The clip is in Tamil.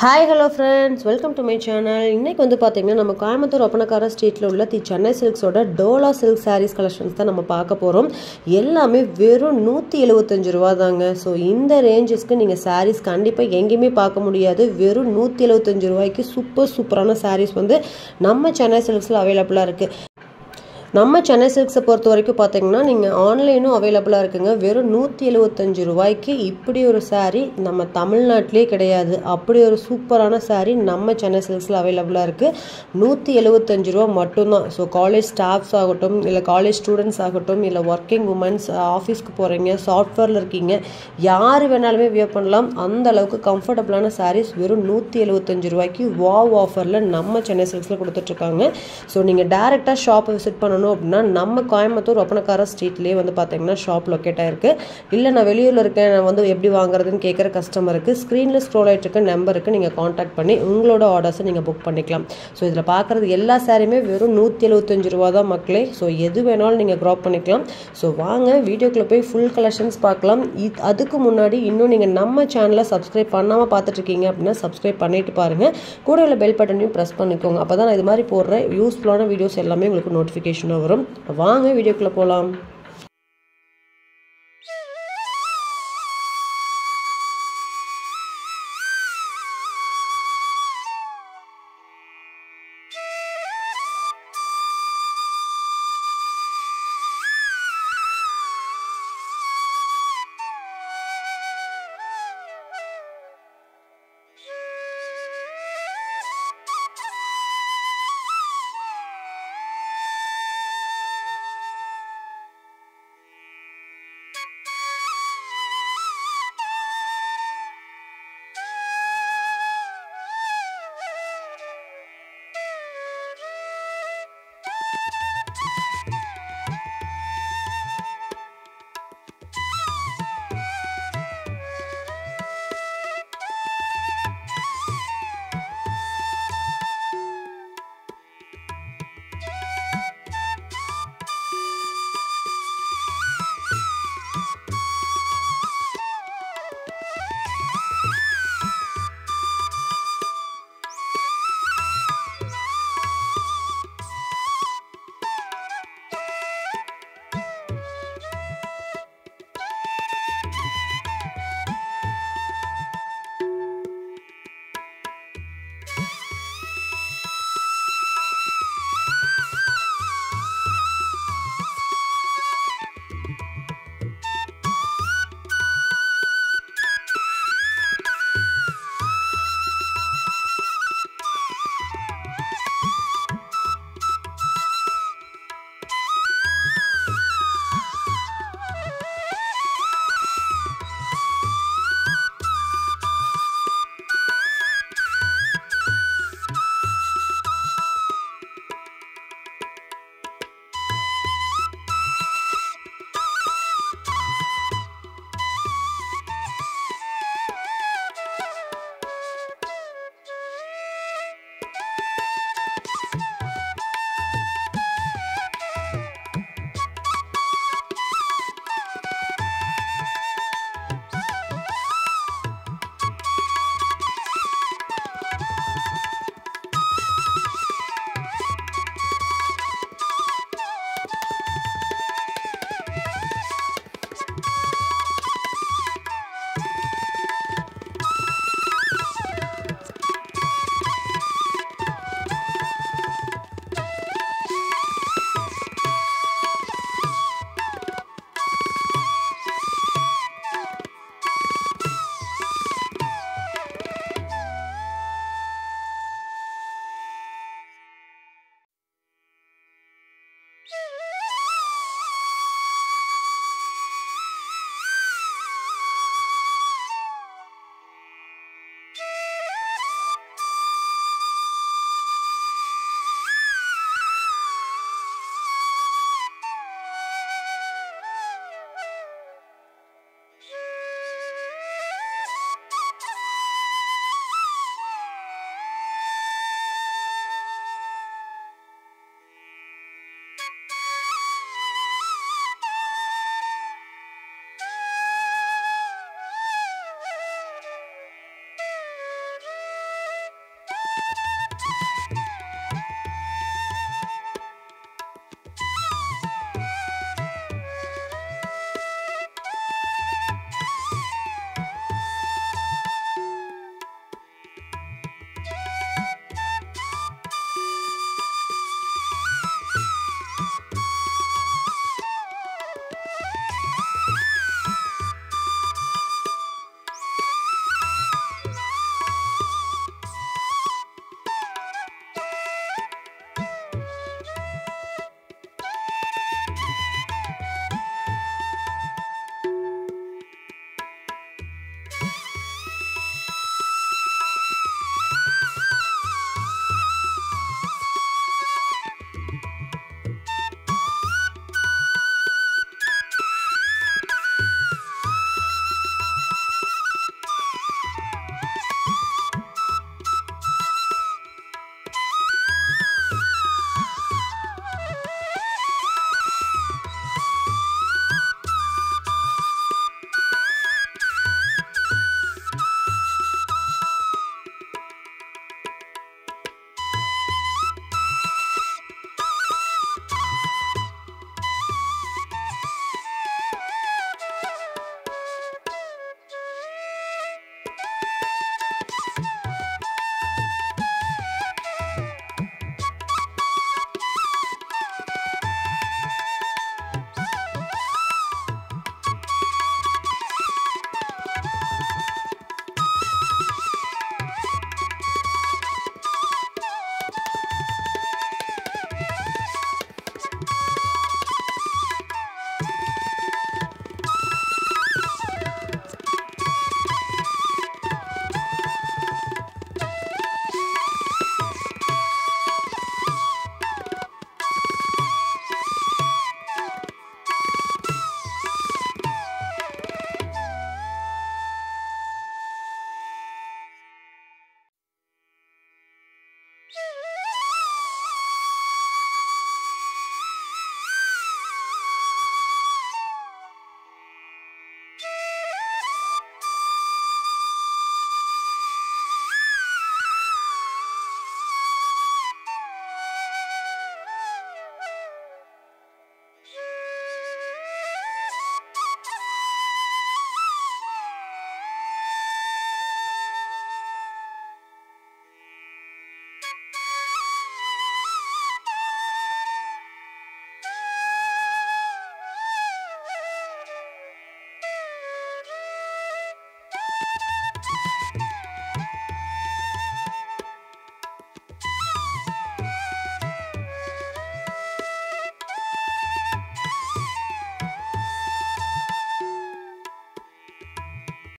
Hi, hello friends, welcome to my channel. இன்னைக்கு வந்து பாத்தீங்கன்னா நம்ம கோயம்புத்தூர் ஒப்பனக்கார ஸ்ட்ரீட்ல உள்ள தி சென்னை சில்க்ஸோட டோலா சில்க் sarees collections தான் நம்ம பார்க்க போறோம். எல்லாமே வெறும் 175 ரூபாய் தாங்க. சோ இந்த ரேஞ்சஸ்க்கு நீங்க sarees கண்டிப்பா எங்கேயுமே பார்க்க முடியாது. வெறும் 175 ரூபாய்க்கு சூப்பரான sarees வந்து நம்ம சென்னை சில்க்ஸ்ல அவேலபிளா இருக்கு. நம்ம சென்னை சில்க்ஸை பொறுத்த வரைக்கும் பார்த்தீங்கன்னா நீங்கள் ஆன்லைனும் அவைலபிளாக இருக்குங்க. வெறும் 175 ரூபாய்க்கு இப்படி ஒரு சாரீ நம்ம தமிழ்நாட்டிலே கிடையாது. அப்படி ஒரு சூப்பரான சாரீ நம்ம சென்னை சில்க்ஸில் அவைலபிளாக இருக்குது. 175 ரூபா மட்டும்தான். ஸோ காலேஜ் ஸ்டாஃப்ஸ் ஆகட்டும், இல்லை காலேஜ் ஸ்டூடெண்ட்ஸ் ஆகட்டும், இல்லை ஒர்க்கிங் உமன்ஸ், ஆஃபீஸ்க்கு போகிறீங்க, சாஃப்ட்வேரில் இருக்கீங்க, யார் வேணாலுமே வியர் பண்ணலாம். அந்த அளவுக்கு கம்ஃபர்டபுளான சாரீஸ் வெறும் 175 ரூபாய்க்கு வாவ் ஆஃபரில் நம்ம சென்னை சில்க்ஸில் கொடுத்துட்ருக்காங்க. ஸோ நீங்கள் டேரெக்டாக ஷாப்பை விசிட் பண்ணணும் அப்படின்னா நம்ம கோயம்புத்தூர் ஒப்பனக்கார ஸ்ட்ரீட்லேயே வந்து பார்த்தீங்கன்னா ஷாப் லொக்கேட் ஆயிருக்கு. இல்லை நான் வெளியூரில் இருக்கேன், நான் வந்து எப்படி வாங்குறதுன்னு கேட்குற கஸ்டமருக்கு ஸ்க்ரீனில் ஸ்க்ரோல் ஆகிட்டு இருக்க நம்பருக்கு நீங்கள் காண்டாக்ட் பண்ணி உங்களோட ஆர்டர்ஸை நீங்கள் புக் பண்ணிக்கலாம். ஸோ இதில் பார்க்குறது எல்லா சாரியுமே வெறும் 175 ரூபா தான் மக்களே. ஸோ எது வேணாலும் நீங்கள் க்ராப் பண்ணிக்கலாம். ஸோ வாங்க வீடியோக்குள்ளே போய் ஃபுல் கலெக்ஷன்ஸ் பார்க்கலாம். அதுக்கு முன்னாடி இன்னும் நீங்கள் நம்ம சேனலை சப்ஸ்கிரைப் பண்ணாமல் பார்த்துட்ருக்கீங்க அப்படின்னா சப்ஸ்கிரைப் பண்ணிட்டு பாருங்கள். கூட உள்ள பெல் பட்டனையும் ப்ரெஸ் பண்ணிக்கோங்க. அப்போ தான் நான் இது மாதிரி போடுற யூஸ்ஃபுல்லான வீடியோஸ் எல்லாமே உங்களுக்கு நோட்டிஃபிகேஷன் வரும். வாங்க வீடியோக்குள்ள போலாம்.